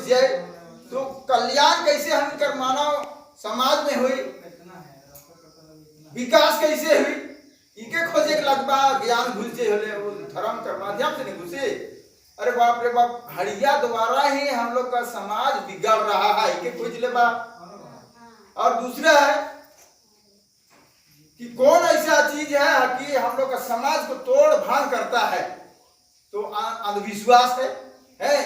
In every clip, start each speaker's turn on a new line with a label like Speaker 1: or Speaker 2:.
Speaker 1: जाए तो कल्याण कैसे हम कर मानव समाज में हुई, विकास कैसे हुई, इके खोजे के लगभग ज्ञान घुसे होले वो धर्म के माध्यम से नहीं घुसे। अरे बाप रे बाप, हड़िया द्वारा ही हम लोग का समाज बिगड़ रहा है, इके खोज ले बा। और दूसरा है कि कौन ऐसा चीज है कि हम लोग का समाज को तोड़ भांग करता है, तो अंधविश्वास है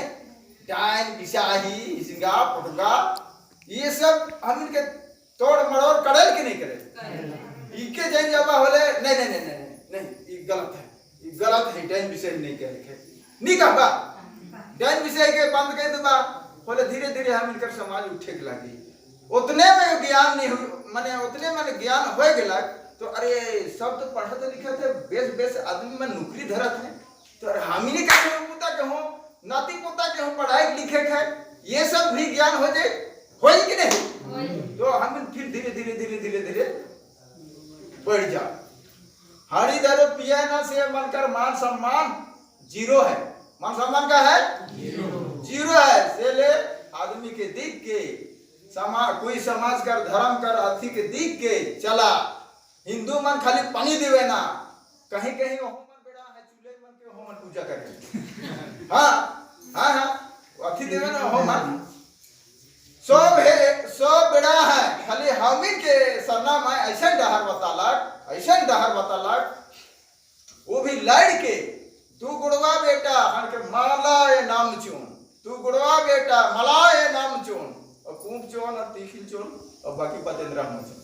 Speaker 1: डायन बिसाही हिंगा पुटगा, ये सब हम इनके तोड़ मड़ोड़ करे कि नहीं करे, इके जैन जबा होले नहीं नहीं नहीं नहीं नहीं ये गलत है, ये गलत है, डायन बिसाही नहीं कह नहीं कहबा, डायन बिसाही के बंद कर देबा बोले धीरे धीरे हम इनकर समाज उठे के लगी। उतने में ज्ञान नहीं हुई, माने उतने में ज्ञान हो गया तो अरे सब तो पढ़त लिखत है, बेस बेस आदमी में नौकरी धरत है, तो हम ही नहीं कहते पोता के हो नाती पोता के हो पढ़ाई लिखे है, ये सब भी ज्ञान हो जाए हो कि नहीं, तो हम फिर धीरे धीरे धीरे धीरे धीरे बढ़ जा। हरी दारू पिए ना से मनकर मान सम्मान जीरो है, मान सम्मान का है जीरो है, से ले आदमी के दिख के समाज कोई समाज कर धर्म कर अथी के दिख के चला। हिंदू मन खाली पानी देवे ना, कहीं कहीं हो मन बेड़ा है चूल्हे मन के हो मन पूजा करे हाँ हाँ हाँ अथी देवे ना हो मन सब है, सब बेड़ा है खाली हम ही के सरना में ऐसा डहर बतालक, ऐसा डहर बतालक, वो भी लड़ के तू गुड़वा बेटा हन के माला ये नाम चुन, तू गुड़वा बेटा मला ये नाम चुन, और कूप चुन और तीखिल चुन और बाकी पतेंद्रा चुन,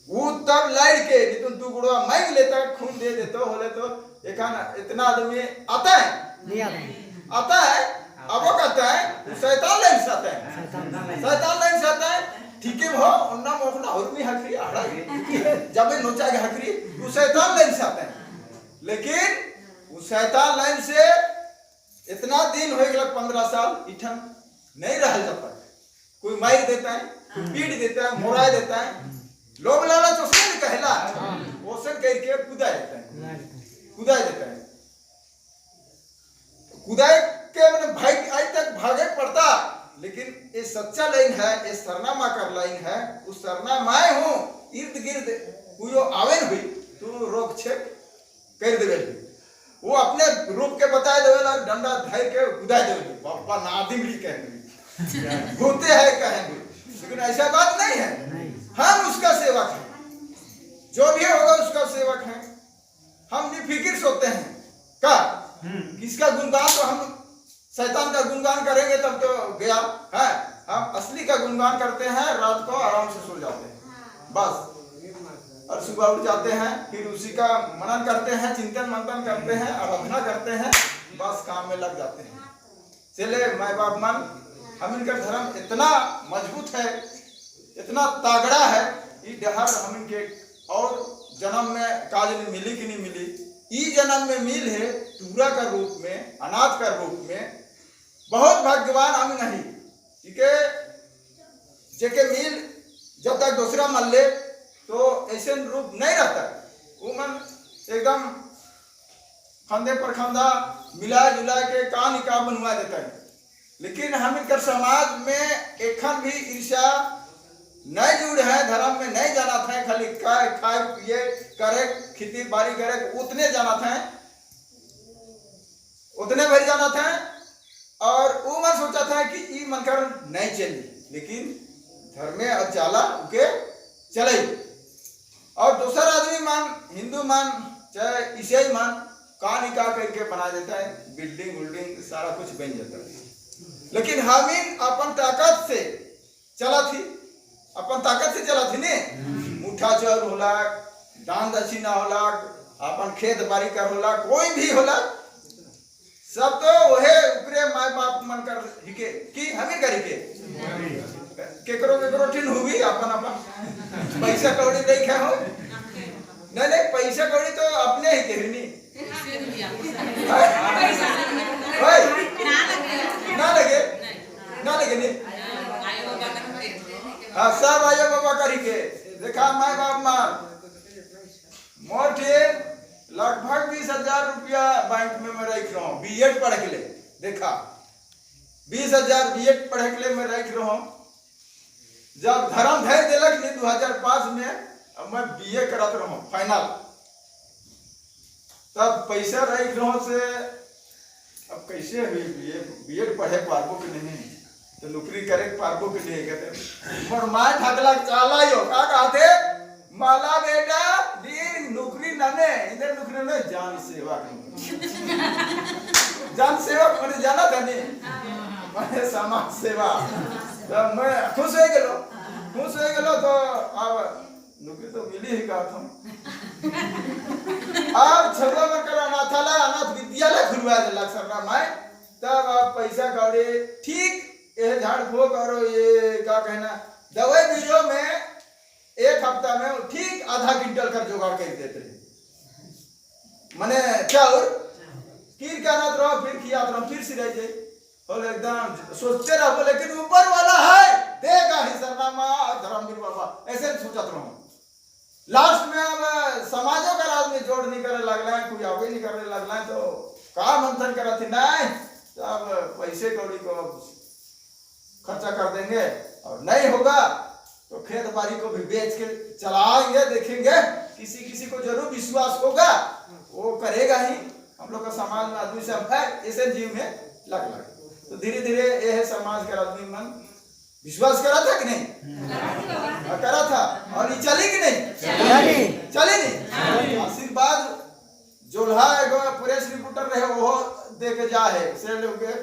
Speaker 1: वो तब लड़ के नहीं तू गुड़वा मांग लेता खून दे देता होले तो एक इतना आदमी आता है नहीं आता है, अब वो कहता है शैतान लाइन से आता है, शैतान लाइन से आता है, ठीक है वो उन्ना मोखना और भी हकरी आड़ा जब नोचा के हकरी वो शैतान लाइन से आता है, लेकिन उस शैतान लाइन से इतना दिन हो गया 15 साल इठन नहीं रह जाता, कोई मार देता है, कोई पीट देता है, मोरा देता है, लोग लालच उसने कहला ओसन करके कूदा देता है, कूदा देता है, कूदाए के मैंने भाई आज तक भागे पड़ता, लेकिन ये सच्चा लाइन है, ये सरना माँ का लाइन है, उस सरना माए हूँ इर्द गिर्द कोई आवेन हुई तो रोक छेक कर देवे, वो अपने रूप के बताए देवे और डंडा धाई के कूदाए देवे, बापा नादिम भी कहेंगे होते हैं कहेंगे, लेकिन ऐसा बात नहीं है, हम उसका सेवक हैं, जो भी होगा उसका सेवक हैं, हम निफिकिर सोते हैं का किसका गुणगान, तो हम शैतान का गुणगान करेंगे तब तो गया है, हम असली का गुणगान करते हैं, रात को आराम से सो जाते हैं बस, और सुबह उठ जाते हैं, फिर उसी का मनन करते हैं, चिंतन मंथन करते हैं, आराधना करते हैं, बस काम में लग जाते हैं। चले माँ बाप मन, हम इनका धर्म इतना मजबूत है, इतना तागड़ा है, ये डहर हम इनके और जन्म में काज नहीं मिली कि नहीं मिली, ई जन्म में मिल है टूरा का रूप में, अनाथ का रूप में, बहुत भाग्यवान हम नहीं, ठीक है, जेके मिल जब तक दूसरा मन ले तो ऐसे रूप नहीं रहता, वो मन एकदम खंदे पर खंदा मिला जुला के का निकाह बनवा देता है, लेकिन हम इनकर समाज में एखन भी ईर्ष्या नहीं जुड़ है, धर्म में नहीं जाना था, खाली खाए पिए करे खेती बाड़ी करे उतने जाना था, उतने भर जाना था, और वो मन सोचा था कि ये मनकर नहीं चली, लेकिन धर्म में अब चाला उके चले, और दूसरा आदमी मान हिंदू मान चाहे ईसाई मान का निकाह करके बना देता है, बिल्डिंग उल्डिंग सारा कुछ बन जाता है, लेकिन हम इन अपन ताकत से चला थी, अपन ताकत से चला थी ने, मुठा चोर होला, दान दक्षिणा होला, अपन खेत बाड़ी कर होला, कोई भी होला, सब तो वहे ऊपरे माय बाप मन कर हिके कि हमें करी के केकरो केकरो ठिन हुई अपन अपन पैसा कौड़ी नहीं खा हो, नहीं नहीं पैसा कौड़ी तो अपने ही कहनी ना लगे नहीं, हाँ सब आया बाबा करी के देखा माय बाप मार मोटे लगभग 20,000 रुपया बैंक में मैं रख रहा हूँ, बीएड पढ़ के ले देखा 20,000 बीएड पढ़े के लिए मैं रख रहा हूँ। जब धर्म धैर्य दिलक नहीं 2005 में, अब मैं बीए करत रहा हूँ फाइनल, तब पैसा रख रहा से अब कैसे हुई बीएड पढ़े पारबो कि नहीं, तो नौकरी करे पारबो कि नहीं। कहते मोर माँ ठाकला चाला यो का कहते माला बेटा दिन नौकरी नने इधर नौकरी ने जान सेवा जान सेवा मैंने जाना था नहीं, मैंने समाज सेवा। तो मैं खुश हो गलो तो अब नौकरी तो मिली ही कहा था। अब छबा में कर अनाथ विद्यालय खुलवा दिला सरकार माए, तब आप पैसा कौड़ी ठीक ये झाड़ फूक और ये क्या कहना दवाई बीजों में 1 हफ्ता में ठीक आधा क्विंटल कर जुगाड़ कर देते हैं। मने चाउर कीर क्या ना रहो फिर खियात रहो फिर सिराई जाए और एकदम सोचते रहो, लेकिन ऊपर वाला है देगा ही सरनामा और धर्मवीर बाबा ऐसे सोचत रहो। लास्ट में अब समाजों का आदमी जोड़ नहीं करे लगला है, कोई आगे नहीं करने लगला है, तो कहा मंथन करा थी नहीं तो अब पैसे कौड़ी को खर्चा कर देंगे और नहीं होगा तो खेत बाड़ी को भी बेच के चलाएंगे, देखेंगे किसी किसी को जरूर विश्वास होगा वो करेगा ही। हम लोग का समाज में आदमी सब है ऐसे जीव में लग तो धीरे धीरे यह समाज का आदमी मन विश्वास करा था कि नहीं, करा था और ये चली कि नहीं चली नहीं। आशीर्वाद जोल्हा एगो प्रेस रिपोर्टर रहे वो दे के जा है से लोग के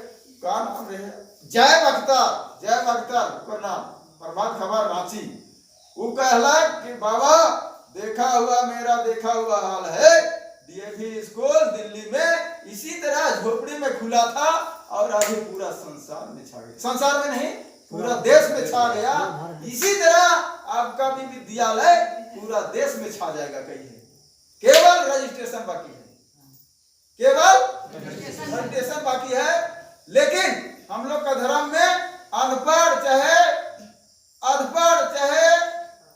Speaker 1: का नाम रहे जय अख्तर को नाम प्रभात खबर रांची। वो कहला कि बाबा मेरा देखा हुआ हाल है, डीएवी स्कूल दिल्ली में इसी तरह झोपड़ी में खुला था और अभी पूरा संसार में छा गया, संसार में नहीं पूरा देश में छा गया। इसी तरह आपका भी विद्यालय पूरा देश में छा जाएगा। कहीं है केवल रजिस्ट्रेशन बाकी है, केवल रजिस्ट्रेशन बाकी है। लेकिन हम लोग का धर्म में अनपढ़ चाहे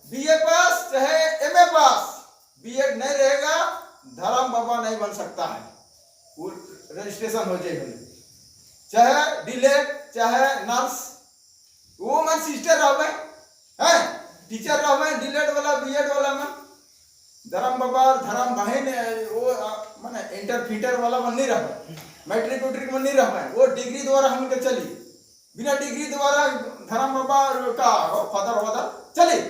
Speaker 1: बीए पास चाहे एमए पास बीएड नहीं रहेगा, धर्म बाबा नहीं बन सकता है। वो रजिस्ट्रेशन हो जाए, चाहे डीलेट चाहे नर्स, वो मन सिस्टर रहे हैं, टीचर रहे डीलेट वाला बीएड वाला मन धर्म बाबा और धर्म बहन वो माने इंटरफीटर वाला मन नहीं रहा, मैट्रिक में नहीं रहा। वो डिग्री द्वारा हम के चली, बिना डिग्री द्वारा धर्म बाबा और का फादर चली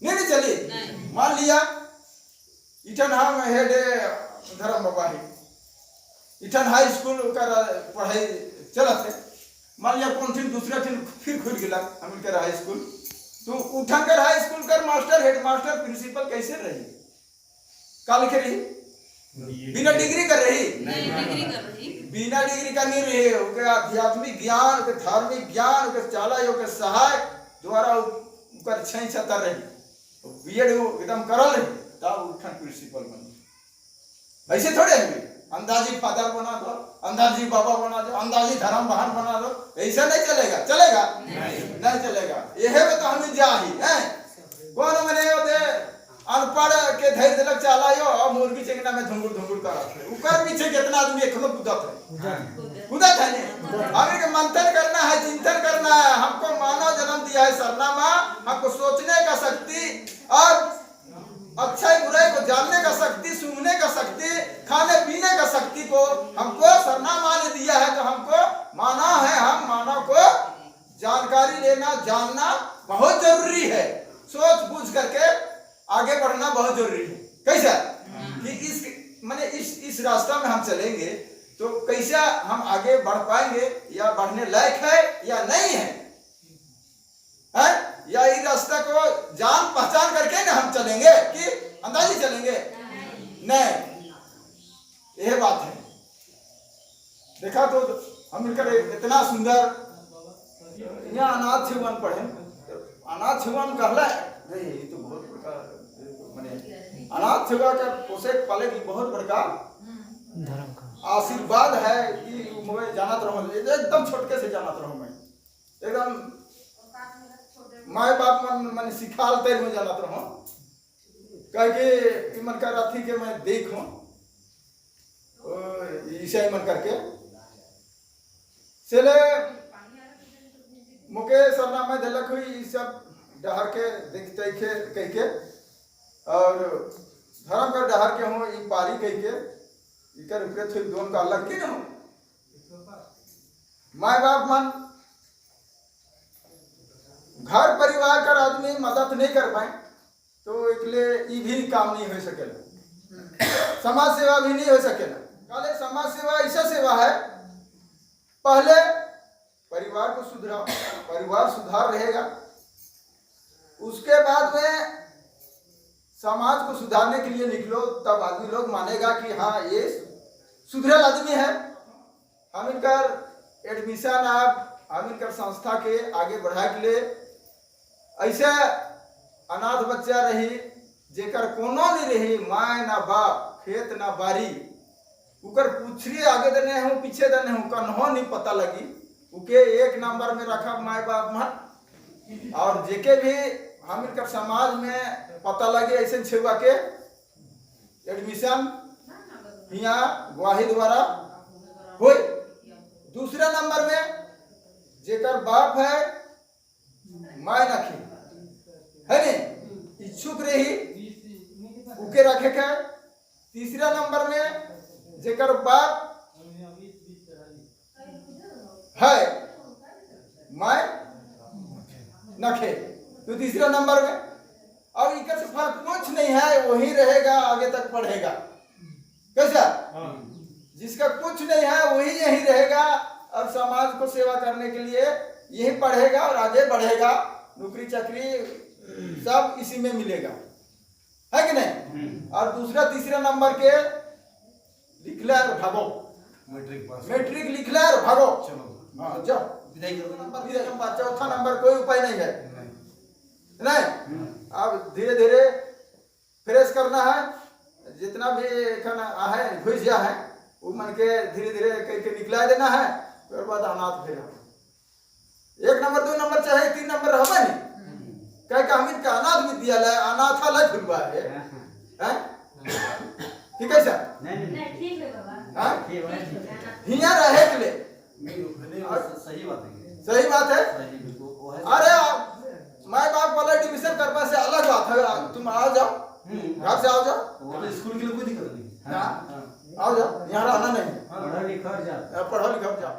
Speaker 1: नहीं चली। मान लिया इटन हम हेड धर्म बाबा है, इटन हाई स्कूल का पढ़ाई चलत है। मान लिया कौन दिन दूसरा दिन फिर खुल गया हम कर हाई स्कूल, तो उठा कर हाई स्कूल कर मास्टर हेडमास्टर प्रिंसिपल कैसे रही, का लिखे रही बिना डिग्री कर रही, बिना डिग्री कर नहीं रही। ओके आध्यात्मिक ज्ञान के धार्मिक ज्ञान के चाला यो के सहायक द्वारा ऊपर 6-7 रही बीएड एकदम करल रही, तब उठन प्रिंसिपल बनी। ऐसे थोड़े है अंदाजी फादर बना दो, अंदाजी बाबा बना दो, अंदाजी धर्म बहन बना दो, ऐसा नहीं चलेगा नहीं चलेगा। यह तो हम जा ही है कौन मने होते अनपढ़ के धैर्य दिलक चलायो और मुर्गी चंगना में धुंगुर करत ऊपर पीछे कितना आदमी एखनो कूदत है नहीं। हमें के मंथन करना है, चिंतन करना है। हमको मानव जन्म दिया है सरनामा, हमको सोचने का शक्ति और अच्छाई बुराई को जानने का शक्ति, सूंघने का शक्ति, खाने पीने का शक्ति को हमको सरनामा ने दिया है। तो हमको माना है, हम मानव को जानकारी लेना जानना बहुत जरूरी है। सोच बूझ करके आगे बढ़ना बहुत जरूरी है। कैसा कि इस रास्ता में हम चलेंगे तो कैसा हम आगे बढ़ पाएंगे या बढ़ने लायक है या नहीं है, या इस रास्ता को जान पहचान करके ना हम चलेंगे कि अंदाजी चलेंगे नहीं। यह बात है। देखा तो हम मिलकर इतना सुंदर यहाँ अनाथ सेवन पढ़े, अनाथ सेवन कहला तो बहुत बड़का माने अनाथ सेवा का पोषक पाले की बहुत बड़का धर्म का आशीर्वाद है कि मैं जानत रहूं, एकदम छोटके से जानत रहूं। मैं एकदम माए बाप मन सिखाल तेर में जानत रहूं, कह के मन कर अथी के मैं देखूं ईसाई मन करके चले मुकेश सरना में धलक हुई ये सब डहर के देखते के कह के और धर्म कर डहर के हो ये पारी कह के इकर विपरीत फिर दोनों का अलग के न हो माँ बाप मन घर परिवार का आदमी मदद नहीं कर पाए तो इसलिए ये भी काम नहीं हो सकेला, समाज सेवा भी नहीं हो सकेला। काले समाज सेवा ऐसा सेवा है, पहले परिवार को सुधार, परिवार सुधार रहेगा, उसके बाद में समाज को सुधारने के लिए निकलो, तब आदमी लोग मानेगा कि हाँ ये सुधरेल आदमी है। हम इनकर एडमिशन आप हम इनकर संस्था के आगे बढ़ाए के लिए ऐसे अनाथ बच्चा रही जेकर कोनो नहीं रही, माय ना बाप खेत ना बारी, उकर पूछरी आगे देने हूँ पीछे देने हूँ कन्हो नहीं पता लगी, उके एक नंबर में रखा माय बाप मन। और जेके भी हम इनकर समाज में पता लगे ऐसे छुआ के एडमिशन यहाँ गवाही द्वारा हो। दूसरा नंबर में जेकर बाप है माय नखी है नहीं इच्छुक रही उके रखे के। तीसरा नंबर में जेकर बाप है माय नखे तो तीसरा नंबर में। अब इकर से फर्क कुछ नहीं है, वही रहेगा आगे तक पढ़ेगा। कैसा जिसका कुछ नहीं है वही यही रहेगा और समाज को सेवा करने के लिए यही पढ़ेगा और आगे बढ़ेगा, नौकरी चाकरी सब इसी में मिलेगा, है कि नहीं। और दूसरा तीसरा नंबर के लिख ले और भागो, मैट्रिक लिख ले और भागो, चलो हाँ जाओ नंबर। चौथा नंबर कोई उपाय नहीं है, नहीं। अब धीरे धीरे फ्रेश करना है, जितना भी खाना है भुजिया है वो मन के धीरे धीरे करके निकला देना है। फिर बाद अनाथ फिर एक नंबर 2 नंबर चाहे 3 नंबर हमें नहीं कह के हम इनका अनाथ विद्यालय अनाथालय खुलवा है, ठीक है सर हिया रहे के लिए सही बात है। अरे माँ बाप वाला एडमिशन करवा से अलग बात है, तुम आ जाओ घर से आओ जाओ,
Speaker 2: स्कूल के लिए कोई दिक्कत नहीं,
Speaker 1: आओ जाओ, यहाँ रहना नहीं,
Speaker 2: पढ़ो लिखो जाओ।
Speaker 1: पढ़ो लिखो जाओ।